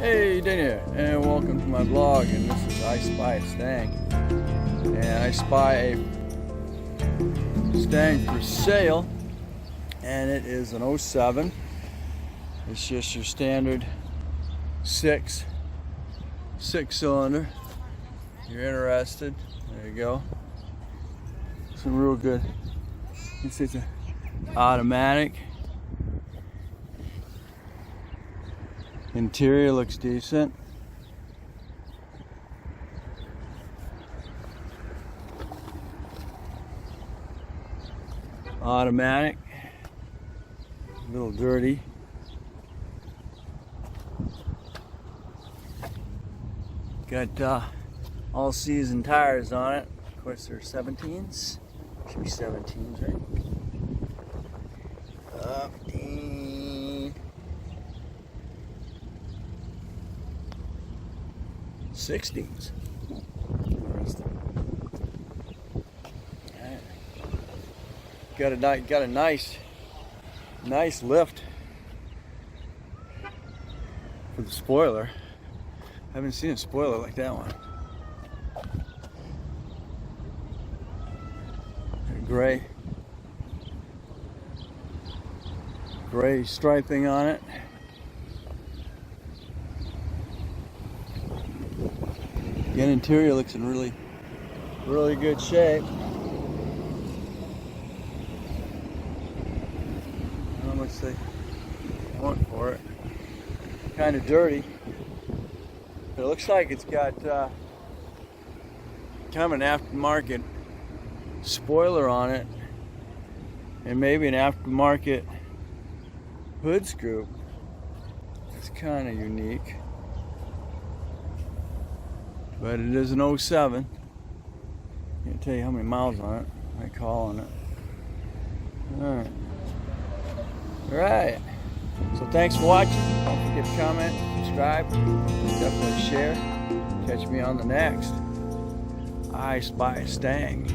Hey, Dan here, and welcome to my blog. And this is I Spy a Stang, and I spy a Stang for sale, and it is an '07. It's just your standard six cylinder. You're interested? There you go. Some real good. It's an automatic. Interior looks decent. Automatic. A little dirty. Got all season tires on it. Of course, they're 17s. Should be 17s, right? 16s. Got a nice lift for the spoiler. Haven't seen a spoiler like that one. Gray striping on it. Again, interior looks in really good shape. I don't know how much they want for it. Kind of dirty, but it looks like it's got kind of an aftermarket spoiler on it, and maybe an aftermarket hood scoop. It's kind of unique. But it is an '07. Can't tell you how many miles on it. I call on it. Alright. So thanks for watching. Don't forget to comment, subscribe, definitely share. Catch me on the next I Spy a Stang.